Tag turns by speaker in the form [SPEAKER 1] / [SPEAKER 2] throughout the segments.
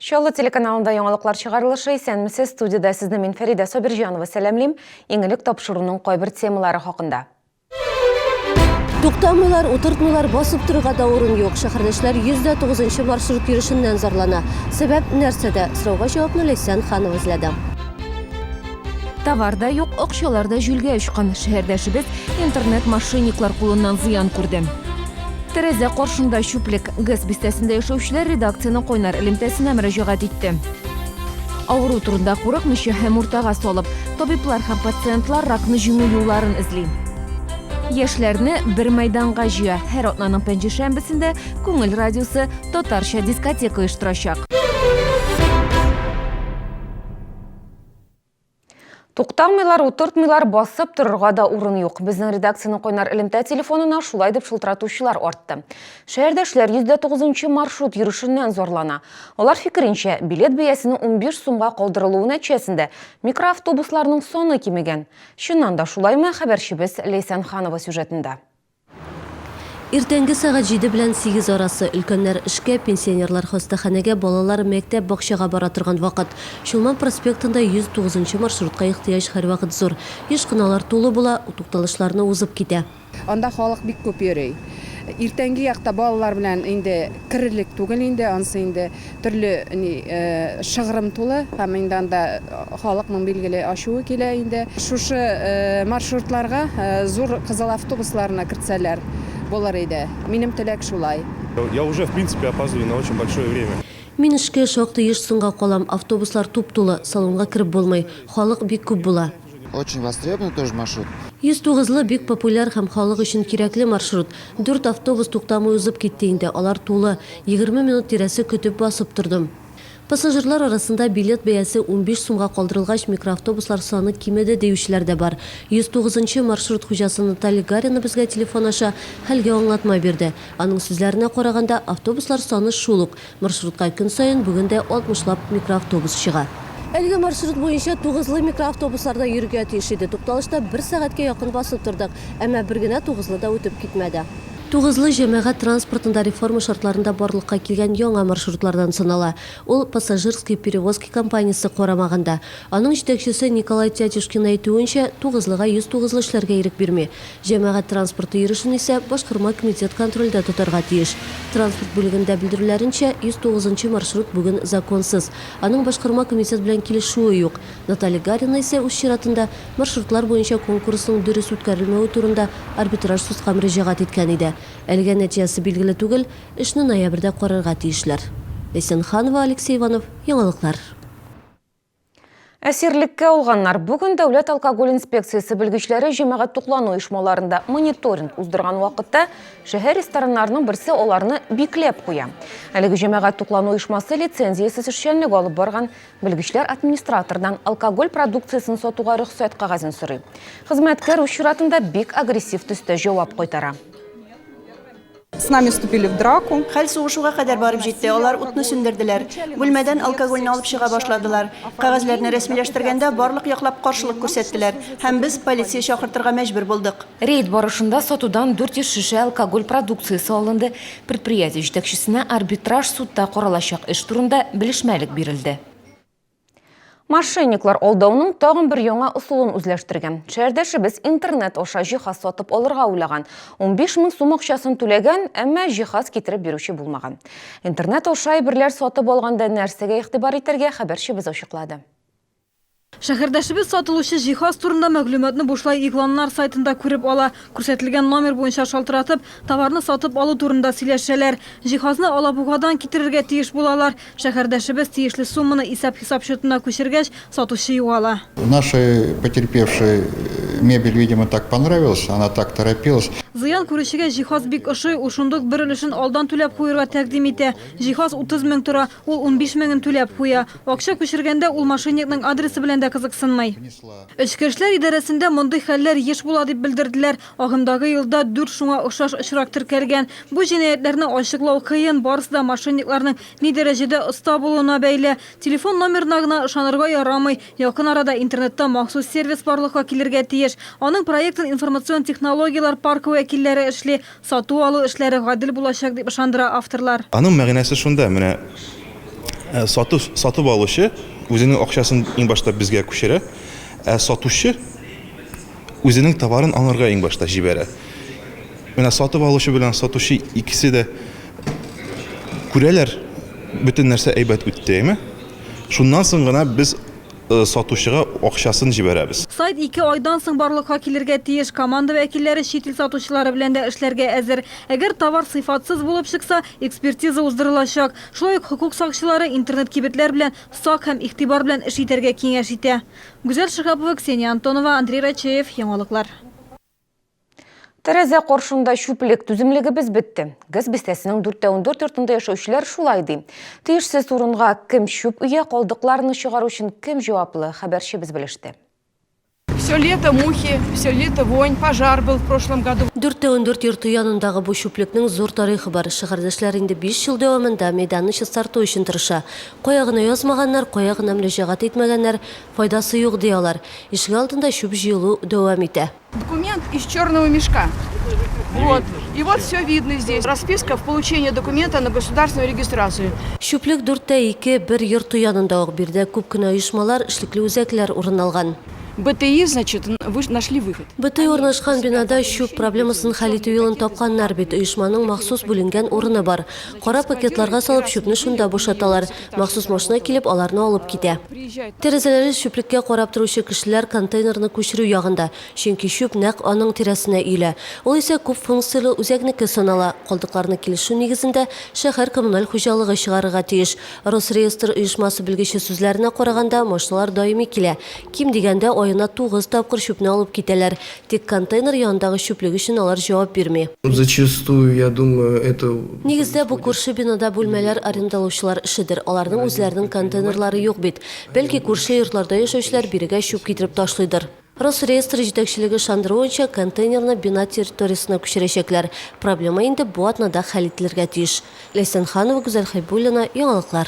[SPEAKER 1] Шолы телеканалында яңалыклар чыгарылышы исәнмесез, студияда сезне мин Фәрида Собирҗанова сәламлим. Иңелек тапшыруның кайбер темалары хакында.
[SPEAKER 2] Туктамыйлар, утыртмыйлар, басып торырга да урын юк. Шәһәрдәшләр 109 маршрут йөрешеннән зарлана. Сәбәп нәрсәдә? Сорауга җавапны Ләйсән Ханова эзләде.
[SPEAKER 3] Товарда юк, акчаларда җүлгә очкан. Шәһәрдәшебез интернет мошенниклар кулыннан зыян күрде. Тәрәзә каршында чүплек. ГЭС бистәсендә яшәүчеләр редакцияның кайнар элемтәсенә мөрәҗәгать итте. Авыру турында курыкмыйча һәм уртага салып, табиблар һәм пациентлар ракны җиңү юлларын эзли. Яшьләрне бер мәйданга җыя. Һәр атнаның пәнҗешәмбесендә Күңел радиосы татарча дискотека оештырачак.
[SPEAKER 1] Туктамыйлар, утыртмыйлар, басып торырга да урын юк. Безнең редакцияның кайнар элемтә телефонына шулай дип шылтыратучылар артты. Шәһәрдәшләр 109 маршрут йөрешеннән зарлана. Алар фикеренчә, билет бәясенең 15 сумга калдырылуы нәтиҗәсендә микроавтобусларның саны кимегән. Чыннан да шулаймы? Хәбәрчебез Ләйсән Ханова сюжетында.
[SPEAKER 2] Иртәнге сагат 7 белән 8 арасы өлкәннәр эшкә, пенсионерлар хастаханәгә, балалар мәктәп бакчага бара торган вакыт. Шулман проспектында 109 маршрутка ихтыяҗ һәрвакыт зур. Еш кыналар тулы була, утукталышларны узып китә.
[SPEAKER 4] Анда халык бик күп йөри. Иртәнге якта балалар белән инде кирелек түгел инде, ансы инде төрле шыгрым тулы, һәм инде анда халыкның билгеле ачуы килә инде. Шушы маршрутларга зур кызыл автобусларына кертсәләр болар иде. Минем теләк шулай.
[SPEAKER 5] Я уже, в принципе, опаздываю на очень большое время.
[SPEAKER 2] Мин эшкә шактый еш соңга калам, автобуслар туп-тулы, салонга кирип булмый, халык бик күп була.
[SPEAKER 6] Очень востребованный тоже маршрут.
[SPEAKER 2] 109-лы бик популяр һәм халык өчен кирәкле маршрут. 4 автобус туктамый узып китте инде, алар тулы. 20 минут тирәсе көтеп басып тордым. Пассажирлар арасында билет бәясе 15 сумга калдырылгач, микроавтобуслар саны кимеде деючеләр дә бар. 109 маршрут хуҗасы Наталья Гарина безгә телефон аша хәлгә аңлатма бирде. Аның сүзләренә караганда, автобуслар саны шул ук. Маршрутка көн саен бүген дә 60лап микроавтобус чыга. Әлеге маршрут буенча 9лы микроавтобусларда йөргә тиеш иде. Тукталышта 1 сәгатькә якын басып тордык, әмма бер генә 9лы да үтеп китмәде. 9лы җәмәгать транспортында реформа шартларында барлыкка килгән яңа маршрутлардан санала. Ул пассажирский перевозки компаниясе карамагында. Аның җитәкчесе Николай Тятюшкин әйтүенчә, 9лыга 109лы эшләргә ирек бирми. Җәмәгать транспорты йөрешен исә башкарма комитет контрольдә тотарга тиеш. Транспорт бүлегендә белдерүләренчә, 109 маршрут бүген законсыз. Аның башкарма комитет белән килешүе юк. Наталья Гарина исә үз чиратында маршрутлар буенча конкурсның дөрес үткәрелмәүе турында арбитраж судка мөрәҗәгать иткән иде. Әлегә нәтиҗәсе билгеле түгел, эшне ноябрьдә карарга тиешләр. Ләйсән Ханова, Алексей Иванов, яңалыклар.
[SPEAKER 1] Әсирлеккә алганнар. Бүген Дәүләт алкоголь инспекциясе белгечләре җәмәгать туклану оешмаларында мониторинг уздырган вакытта шәһәр рестораннарының берсе аларны бикләп куя. Әлеге җәмәгать туклану оешмасы лицензиясез эшчәнлек алып барган белгечләр администратордан алкоголь продукциясын сатуга рөхсәт кагазын сорый. Хезмәткәр үз чиратында бик агрессив төстә җавап кайтара.
[SPEAKER 7] С нами вступили в драку.
[SPEAKER 8] Хәл сугышуга кадәр барып җитте. Алар утны сүндерделәр. Бүлмәдән алкогольне алып чыга башладылар. Кагазьләрне рәсмиләштергәндә барлык яклап каршылык күрсәттеләр. Һәм без полиция чакыртырга мәҗбүр булдык.
[SPEAKER 3] Рейд барышында сатудан 400 шешә алкоголь продукциясы алынды. Предприятие җитәкчесенә арбитраж судта каралачак эш турында белешмәлек бирелде.
[SPEAKER 1] Мошенниклар алдауның тагын бер яңа усулын үзләштергән. Шәһәрдәшебез интернет аша җиһаз сатып алырга уйлаган. 15 мең сум акчасын түләгән, әмма җиһаз китереп бирүче булмаган. Интернет аша әйберләр сатып алганда нәрсәгә игътибар итәргә хәбәрчебез ачыклады.
[SPEAKER 9] Шәһәрдәшебез сатылучы җиһаз турында мәгълүматны бушлай игъланнар сайтында күреп ала. Күрсәтелгән номер буенча шалтыратып, товарны сатып алу турында сөйләшәләр. Җиһазны Алабугадан китерергә тиеш булалар. Шәһәрдәшебез тиешле сумманы исәп-хисап счетына күчергәч, сатучы югала.
[SPEAKER 6] Нашей потерпевшей мебель, видимо, так понравилась, она так торопилась.
[SPEAKER 9] Зыян күрүчегә җиһаз бик ошый, ушундук бер өлешен алдан түләп куярга тәкъдим итә. Җиһаз 30 мең тора, ул 15 меңен түләп куя. Акча күчергәндә ул мошенникның адресы белән дә кызыксынмый. Эчке эшләр идарәсендә мондый хәлләр еш була дип белдерделәр. Агымдагы елда 4 шуңа охшаш очрак теркәлгән. Бу җинаятьләрне ачыклау кыен, барысы да мошенникларның ни дәрәҗәдә оста булуына бәйле. Телефон номерына гына ышанырга ярамый. Якын арада интернетта махсус сервис барлыкка килергә тиеш. Аның проектын информацион технологиялар паркы вәкилләре эшли, сату алу эшләре гадел булачак дип ышандыра авторлар.
[SPEAKER 5] Аның мәгънәсе шунда, менә Сатып алучы үзенең акчасын иң башта безгә күчерә, сатучы үзенең товарын аңарга иң башта җибәрә. Менә сатып алучы белән сатучы икесе дә күрәләр, бөтен нәрсә әйбәт үттеме? Шуннан соң гына без сатучыга акчасын җибәрәбез.
[SPEAKER 9] Сайт 2 айдан соң барлыкка килергә тиеш. Команда вәкилләре чит ил сатучылары белән дә эшләргә әзер. Әгәр товар сыйфатсыз булып чыкса, экспертиза уздырылачак. Шулай ук хокук сакчылары интернет кибетләр белән сак һәм игътибар белән эш итәргә киңәш итә. Гүзәл Шихапова, Ксения Антонова, Андрей Рачеев, Яңалыклар.
[SPEAKER 1] Тәрәзә коршында шүплек түземлегебез бетте. Газ бистәсенең 4/4 йортында яшәүчеләр шулай ди. Тиешсез урынга кем шүп өйә калдыкларны чыгару өчен кем җаваплы, хәбәрчебез белеште.
[SPEAKER 10] Все лето мухи, все лето вонь, пожар был в прошлом году.
[SPEAKER 2] 4/4 йорты янындагы бу шүплекнең зур тарихы бар. Шәһәрдәшләр инде 5 ел дәвамында мәйданны чистарту өчен тырыша. Каягына язмаганнар, каягына мөрәҗәгать итмәгәннәр, файдасы юк диялар. Ишек алдында шүп җыелу дәвам итә.
[SPEAKER 10] Документ из черного мешка. Вот. И вот все видно здесь. Расписка в получении документа на государственную регистрацию.
[SPEAKER 2] Шүплек 4/2 бер йорты янында ук бирдә күп кенә оешмалар, эшлекле үзәкләр урын алган.
[SPEAKER 10] БТИ, значит, вы нашли выход.
[SPEAKER 2] БТИ урнашкан бинада шүп проблемасын хәл итү юлын тапканнар бит. Оешманың махсус бүленгән урыны бар. Кара пакетларга салып шүпне шунда бушаталар. Махсус машина килеп аларны алып китә. Тәрәзәләре шүплеккә карап торучы кешеләр контейнерны күчерү ягында. Чөнки шүп нәкъ аның тирәсенә өйлә. Ул исә күп функцияле үзәкнеке санала. Калдыкларны килешү нигезендә шәһәр коммуналь хуҗалыгы чыгарырга тиеш. Росреестр оешмасы белгече сүзләренә караганда, машиналар даими килә. Ким дигәндә айына 9 тапкыр шүпне алып китәләр. Тик контейнер янындагы шүплек өчен алар җавап бирми.
[SPEAKER 11] Зачастую, я думаю, это...
[SPEAKER 2] Нигездә бу күрше бинада бүлмәләр арендалаучылар эшедер. Аларның үзләренең контейнерлары юк бит. Бәлки күрше йортларда яшәүчеләр бирегә шүп китереп ташлыйдыр. Росреестр җитәкчелеге ышандыруынча, контейнерны бина территориясына күчерәчәкләр. Проблема инде бу атнада хәл ителергә тиеш. Ләйсән Ханова, Гүзәл Хайбуллина, Яңалыклар.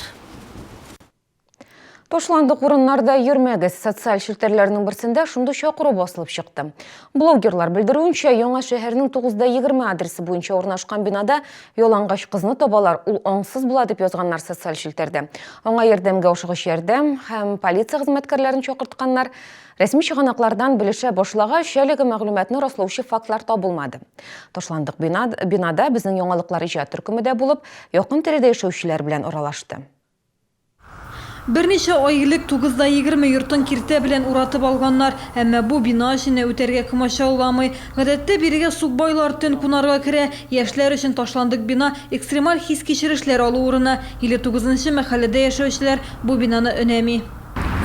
[SPEAKER 1] Ташландык урыннарда йөрмәгез. Социаль шелтерләрнең берсендә шундый чакыру басылып чыкты. Блогерлар белдерүенчә, Яңа шәһәрнең 9/20 адресы буенча урнашкан бинада ялангач кызны табалар. Ул аңсыз була дип язганнар социаль шелтердә. Аңа ярдәмгә ашыгыч ярдәм һәм полиция хезмәткәрләрен чакыртканнар. Рәсми чыганаклардан белешә башлагач, әлеге мәгълүматны раслаучы фактлар табылмады. Ташландык бинада безнең Яңалыклар иҗат төркеме дә булып, якын тирәдә яшәүчеләр белән аралашты.
[SPEAKER 9] Берничә ай элек 9/20 йортын киртә белән уратып алганнар, әмма бу бина эшенә үтәргә комачауламый. Гадәттә бирегә сукбайлар төн кунарга керә, яшьләр өчен ташландык бина экстремаль хис кичерешләр алу урыны. 59-нчы мәхәлләдә яшәүчеләр бу бинаны өнәми.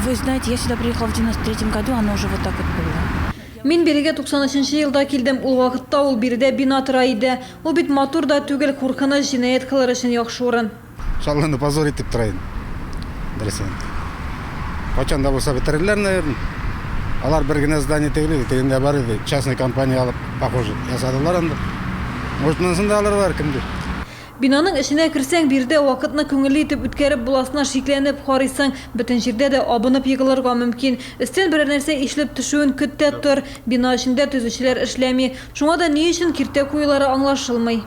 [SPEAKER 12] Вы знаете, я сюда приехала в 93-м году, оно уже вот так вот было.
[SPEAKER 9] Мин бирегә 93-нчы елда килдем. Ул вакытта ул биредә бина тора иде. Ул бит матур да түгел, куркыныч, җинаять кылыр өчен яхшы урын.
[SPEAKER 13] Шалланы позор итеп торайын. Качан да булса бетерерләр, наверное. Алар бер генә здание тегеле, тегендә бар иде. Частный компания алып, похоже, ясадылар анда. Может, монысында алырлар кемдер.
[SPEAKER 9] Бинаның эшенә керсәң, бирдә вакытны күңелле итеп үткәреп буласына шикләнеп карыйсың. Бөтен җирдә дә абынып егылырга мөмкин. Өстән берәр нәрсә ишелеп төшүен көттә тор. Бина эчендә төзүчеләр эшләми. Шуңа да ни өчен киртә куюлары аңлашылмый.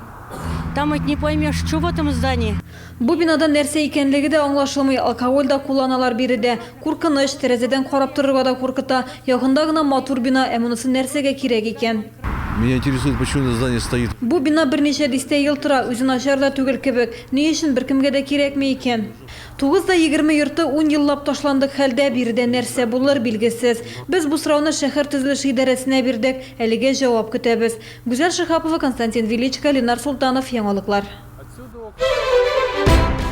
[SPEAKER 12] Там ведь не поймешь, что в этом здании.
[SPEAKER 9] Бу бинада нәрсә икәнлеге дә аңлашылмый. Алкоголь да кулланалар биредә. Куркыныч, тәрәзәдән карап торырга да куркыта. Якында гына матур бина, ә монысы нәрсәгә кирәк икән?
[SPEAKER 14] Меня интересует, почему это здание стоит.
[SPEAKER 9] Бу бина берничә дистә ел тора, үзе начар да түгел кебек. Ни өчен беркемгә дә кирәкми икән? 9/20 йорты 10 еллап ташландык хәлдә, биредә нәрсә булыр билгесез. Без бу сорауны шәһәр төзелеше идарәсенә бирдек, әлегә җавап көтәбез. Гүзәл Шихапова, Константин Величко, Ленар Султанов, Яңалыклар.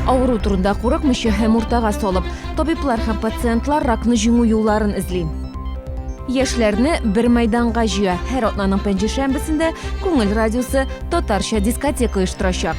[SPEAKER 3] Авыру турында курыкмыйча һәм уртага салып, табиблар һәм пациентлар ракны җиңү юлларын эзли. Яшьләрне бер мәйданга җыя. Һәр атнаның пәнҗешәмбесендә Күңел радиосы татарча дискотека оештырачак.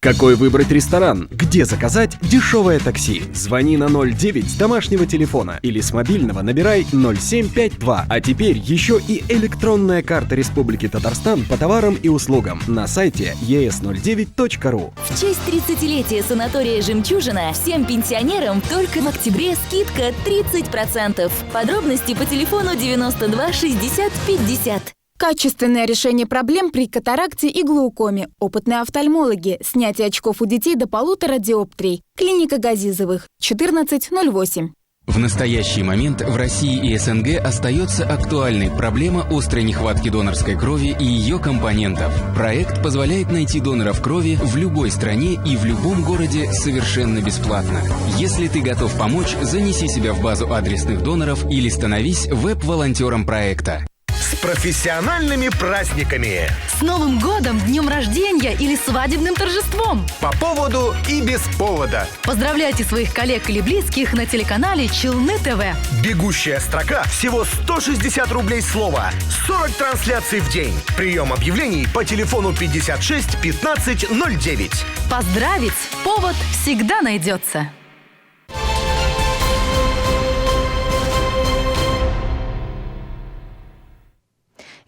[SPEAKER 15] Какой выбрать ресторан? Где заказать дешевое такси? Звони на 09 с домашнего телефона или с мобильного набирай 0752. А теперь еще и электронная карта Республики Татарстан по товарам и услугам на сайте es09.ru.
[SPEAKER 16] В честь 30-летия санатория «Жемчужина» всем пенсионерам только в октябре скидка 30%. Подробности по телефону 92 60 50.
[SPEAKER 17] Качественное решение проблем при катаракте и глаукоме. Опытные офтальмологи. Снятие очков у детей до 1,5 диоптрий. Клиника Газизовых. 1408.
[SPEAKER 18] В настоящий момент в России и СНГ остается актуальной проблема острой нехватки донорской крови и ее компонентов. Проект позволяет найти доноров крови в любой стране и в любом городе совершенно бесплатно. Если ты готов помочь, занеси себя в базу адресных доноров или становись веб-волонтером проекта.
[SPEAKER 19] С профессиональными праздниками!
[SPEAKER 20] С Новым годом, днем рождения или свадебным торжеством!
[SPEAKER 19] По поводу и без повода!
[SPEAKER 20] Поздравляйте своих коллег или близких на телеканале Челны ТВ.
[SPEAKER 19] Бегущая строка всего 160 рублей слово. 40 трансляций в день. Прием объявлений по телефону 56 15 09.
[SPEAKER 20] Поздравить повод всегда найдется.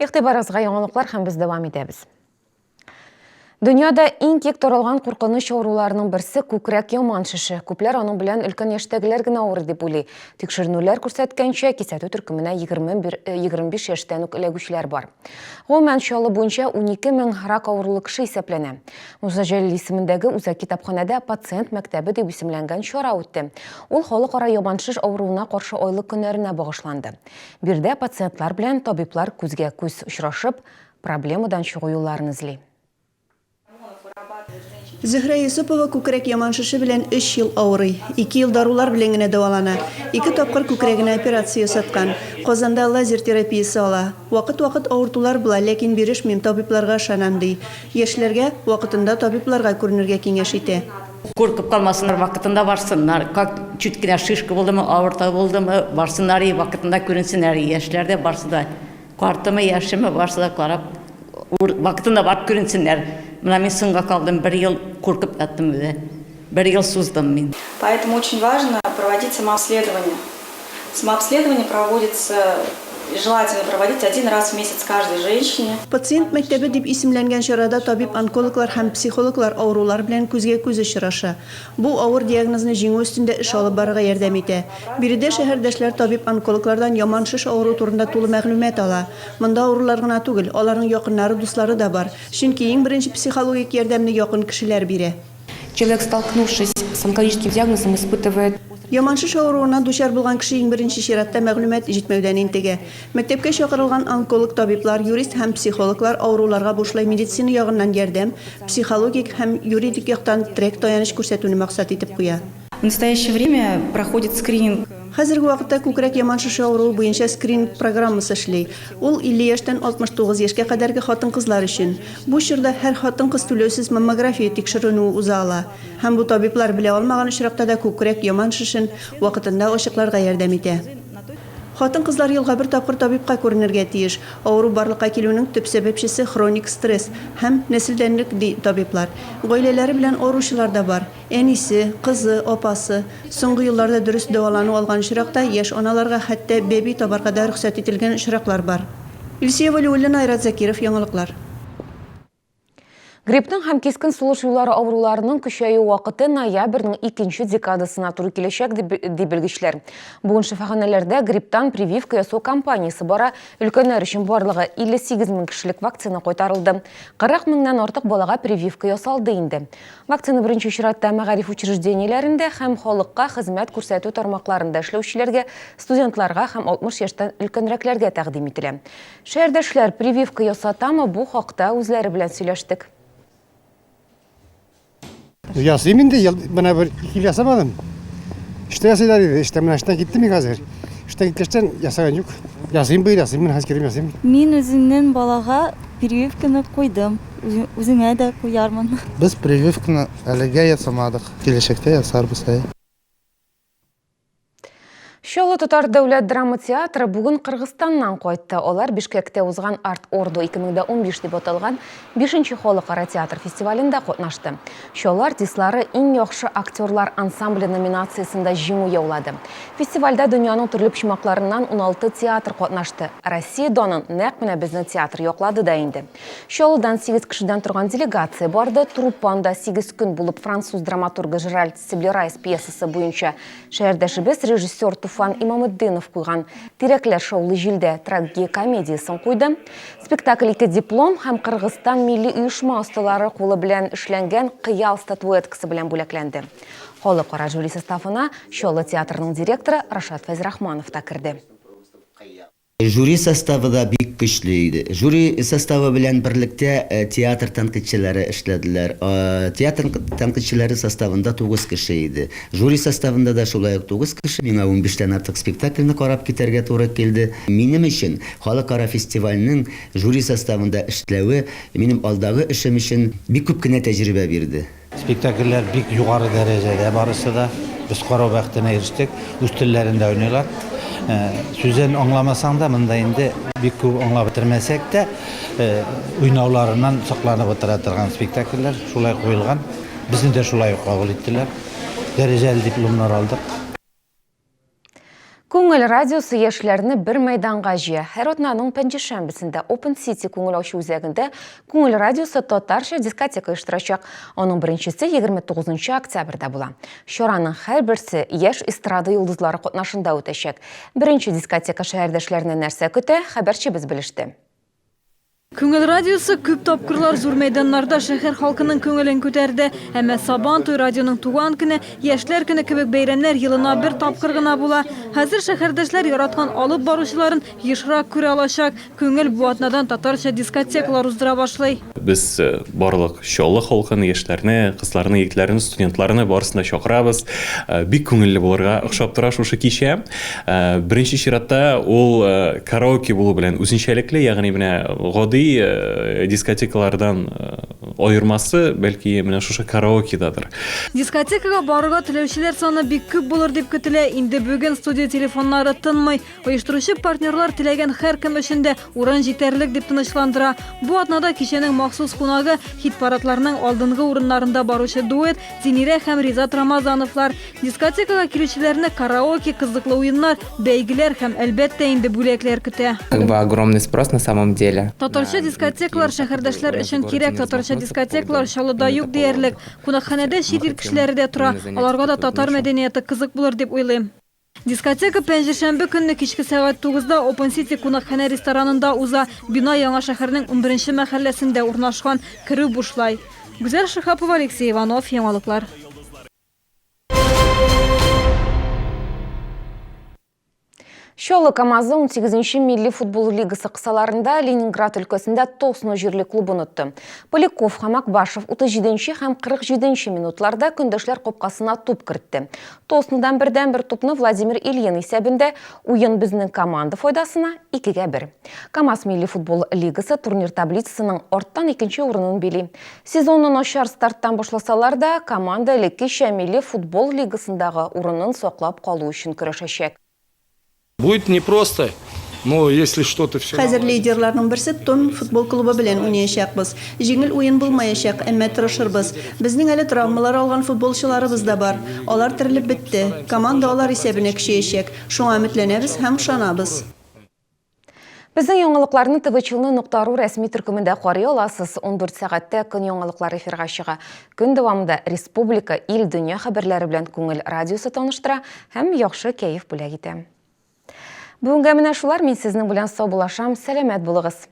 [SPEAKER 1] Иқтибарыңызға яңалыклар һәм без дәвам итәбез. Дөньяда иң киң таралган куркыныч авыруларның берсе күкрәк яман шеше. Күпләр аның белән өлкән яшьтәгеләр генә авырый дип уйлый. Тикшеренүләр күрсәткәнчә, кисәтү төркеменә 25 яшьтән үк эләгүчеләр бар. Гомумән чалы буенча 12 мең рак авырулы кеше исәпләнә. Муса Җәлил исемендәге Үзәк китапханәдә пациент мәктәбе дип исемләнгән чара үтте. Ул халыкара яман шеш авыруына каршы айлык көннәренә багышланды. Бирдә пациентлар белән табиблар күзгә күз очрашып, проблемадан чыгу юлларын эзли.
[SPEAKER 8] Зөһрә Юсупова күкрәк яман шеше белән 3 ел авырый. 2 ел дарулар белән генә дәвалана. 2 тапкыр күкрәгенә операция ясаткан. Казанда лазер терапиясе ала. Вакыт-вакыт авыртулар була, ләкин бирешмим, табибларга ышанам ди. Яшьләргә вакытында табибларга күренергә киңәш итә.
[SPEAKER 21] Куркып калмасыннар, вакытында барсыннар. Как чуть кенә шишка булдымы, авырта булдымы, барсыннар и вакытында күренсеннәр. Яшьләрдә барсыда, картымы, яшеме барсыда карап, вакытында барып күренсеннәр. Менә мин сынга калдым, 1 ел куркып яттым үзе. 1 ел суздым мин.
[SPEAKER 22] Поэтому очень важно проводить самообследование. Самообследование проводится, желательно проводить 1 раз в месяц каждой женщине.
[SPEAKER 8] Пациент мәктәбе дип исемләнгән чарада табиб-онкологлар һәм психологлар авырулар белән күзгә күз очраша. Бу авыр диагнозны җиңү өстендә эш алып барырга ярдәм итә. Биредә шәһәрдәшләр табиб-онкологлардан яман шеш авыру турында тулы мәгълүмат ала. Монда авырулар гына түгел, аларның якыннары, дуслары да бар. Чөнки иң беренче психологик ярдәмне якын кешеләр бирә.
[SPEAKER 23] Человек, столкнувшись с онкологическим диагнозом, испытывает
[SPEAKER 8] Яман шеш авыруына дучар булган кеше иң беренче чиратта мәгълүмат җитмәүдән интегә. Мәктәпкә чакырылган онколог табиблар, юрист һәм психологлар авыруларга бушлай медицина ягыннан ярдәм, психологик һәм юридик яктан терәк таяныч күрсәтүне максат итеп куя.
[SPEAKER 23] В настоящее время проходит скрининг.
[SPEAKER 8] Хәзерге вакытта күкрәк яман шеше авыруы буенча скрининг программасы эшли. Ул 50 яшьтән 69 яшькә кадәрге хатын-кызлар өчен. Бу чорда һәр хатын-кыз түләүсез маммография тикшерүне уза ала. Һәм бу табиблар белә алмаган очракта да күкрәк яман шешен вакытында ачыкларга ярдәм итә. Хатын-кызлар елга 1 тапкыр табибка күренергә тиеш. Авыру барлыкка килүнең төп сәбәпчесе хроник стресс һәм нәселдәнлек ди табиблар. Гаиләләре белән авыручылар да бар. Әнисе, кызы, апасы. Соңгы елларда дөрес дәвалану алган очракта яшь аналарга хәтта беби табарга да рөхсәт ителгән очраклар бар. Илсия Валиуллина, Айрат Закиров, яңалыклар.
[SPEAKER 1] Грипптың һәм кискен сулыш юллары авыруларының көчәю вакыты ноябрьнең 2 декадасына туры киләчәк дип белгечләр. Бүген шифаханәләрдә грипптан прививка ясау кампаниясе бара. Өлкәннәр өчен барлыгы 58 мең кешелек вакцина кайтарылды. 40 меңнән артык балага прививка ясалды инде. Вакцина беренче чиратта мәгариф учреждениеләрендә һәм халыкка хезмәт күрсәтү тармакларында эшләүчеләргә, студентларга һәм 60 яшьтән өлкәнрәкләргә тәкъдим ителә. Шәһәрдәшләр прививка ясатамы, бу хакта үзләре белән сөйләштек.
[SPEAKER 24] Ясыйм инде, бына бер 2 ел ясамадым. Эштә ясыйлар иде, эштән менә эштән киттем хәзер. Эштән киткәчтән ясаган юк. Ясыйм быел, ясыйм, мен хәзер керем ясыйм.
[SPEAKER 25] Мин үземнең балага прививканы куйдым. Үзеңә дә куярмын.
[SPEAKER 26] Без прививканы әлегә ясамадык. Киләчәктә ясарбыз.
[SPEAKER 1] Чалы Татар дәүләт драма театры бүген Кыргызстаннан кайтты. Алар Бишкектә узган Арт Орду 2015 дип аталган 5-нче халыкара театр фестивалендә катнашты. Чалы артистлары иң яхшы актерлар ансамбле номинациясында җиңү яулады. Фестивальдә дөньяның төрле почмакларыннан 16 театр катнашты. Россия данын нәкъ менә безнең театр яклады да инде. Чалыдан 8 кешедән торган делегация барды. Труппанда 8 көн булып француз драматургы Жеральд Сиблерайс пьесасы буенча шәһәрдәшебез режиссер Турфан Имамыддинов куйган «Тирәкләр» шоулы җилдә трагикомедиясын куйды. Спектакль 2 диплом һәм Кыргызстан милли оешма осталары кулы белән эшләнгән кыял статуэткасы белән бүләкләнде. Халыкара жюри составына Чоллы театрының директоры Рашат Фәйзрахманов та керде.
[SPEAKER 4] Жюри составы да бик көчле иде. Жюри составы белән берлектә театр тәнкыйтьчеләре эшләделәр. Театр тәнкыйтьчеләре составында 9 кеше иде. Жюри составында да шулай ук 9 кеше. Миңа 15-тән артык спектакльне карап китәргә туры килде. Минем өчен халыкара фестивальнең жюри составында эшләве минем алдагы эшем өчен бик күп кенә тәҗрибә бирде.
[SPEAKER 5] Спектакльләр бик югары дәрәҗәдә барысы да. Без карау вакытына ирештек. Үз телләрендә уйныйлар. Сүзен аңламасаң да, монда инде бик күп аңлап бетермәсәк тә, уйнауларыннан сакланып утыра торган спектакльләр шулай куелган. Безне дә шулай кабул иттеләр. Дәрәҗәле дипломнар алдык.
[SPEAKER 1] Күңел радиосы яшьләрне бер мәйданга җыя. Һәр атнаның пәнҗешәмбесендә Open City күңел ачу үзәгендә күңел радиосы татарча дискотека оештырачак. Аның беренчесе 29 октябрьдә була. Чараның һәр берсе яшь эстрада йолдызлары катнашында үтәчәк. Беренче дискотека шәһәрдәшләрне нәрсә көтә, хәбәрчебез белеште.
[SPEAKER 9] Күңел радиосы күп тапкырлар зур мәйданнарда шәһәр халкының күңелен күтәрде. Әмма Сабан туй радионың туган көне, яшьләр көне кебек бәйрәмнәр елына бер тапкыр гына була. Хәзер шәһәрдәшләр яраткан алып баручыларын ешрак күрә алачак. Күңел бу атнадан татарча дискотекалар уздыра башлый.
[SPEAKER 6] Без барлык Чоллы халкын, яшьләрне, кызларны, егетләрне, студентларны барысында чакырабыз. Бик күңелле булырга охшап тора шушы кичә. Беренче чиратта ул караоке булу белән үзенчәлекле, ягъни менә гади дискотекалардан айырмасы бәлки менә шушы караокедадыр.
[SPEAKER 9] Дискотекага барырга теләүчеләр саны бик күп булыр дип көтелә. Инде бүген студия телефоннары тынмый. Оештыручы партнерлар теләгән һәркем өчен дә урын җитәрлек дип тынычландыра. Бу атнада кичәнең махсус кунагы хит-парадларның алдынгы урыннарында баручы дуэт Зинирә һәм Ризат Рамазановлар. Дискотекага килүчеләрне караоке, кызыклы уеннар, бәйгеләр һәм әлбәттә инде бүләкләр көтә.
[SPEAKER 7] Огромный спрос на самом деле.
[SPEAKER 9] Татарча дискотекалар шәһәрдәшләр өчен кирәк. Татарча дискотекалар Чаллыда юк диярлек. Кунакханәдә чит ил кешеләре дә тора. Аларга да татар мәдәнияте кызык булыр дип уйлыйм. Дискотека пәнҗешәмбе көнне кичке сәгать 9-да Open City кунакханә ресторанында уза. Бина Яңа шәһәрнең 11-нче мәхәлләсендә урнашкан. Керү бушлай. Гүзәл Шихапова, Алексей Иванов, Яңалыклар.
[SPEAKER 1] Чоллы КамАЗы 18-нче милли футбол лигасы кысаларында Ленинград өлкәсендә Тосно җирле клубын отты. Поляков һәм Акбашев 37-нче һәм 47-нче минутларда көндәшләр капкасына туп кертте. Тоснодан бердән-бер тупны Владимир Ильин исәбендә уен безнең команда файдасына 2-1. КамАЗ милли футбол лигасы турнир таблицасының арттан 2-нче урынын били. Сезонны начар старттан башласалар да, команда элеккечә милли футбол лигасындагы урынын саклап калу өчен көрәшәчәк.
[SPEAKER 10] Будет непросто, но если что-то все...
[SPEAKER 8] Хәзер лидерларның берсе Тон футбол клубы белән уйнаячакбыз. Җиңел уен булмаячак, әмма тырышырбыз. Безнең әле травмалар алган футболчыларыбыз да бар. Алар терелеп бетте. Команда алар исәбенә көчәячәк. Шуңа өметләнәбез һәм ышанабыз.
[SPEAKER 1] Безнең яңалыкларны tvchilny.ru рәсми төркемендә карый аласыз. 14 сәгатьтә көн яңалыклары эфирга чыга. Көн дәвамында республика, ил, дөнья хәбәрләре белән күңел радиосы таныштыра һәм яхшы кәеф бүләк итә. Бүгенгә менә шулар, мин сезнең белән сау булашам, сәламәт булыгыз.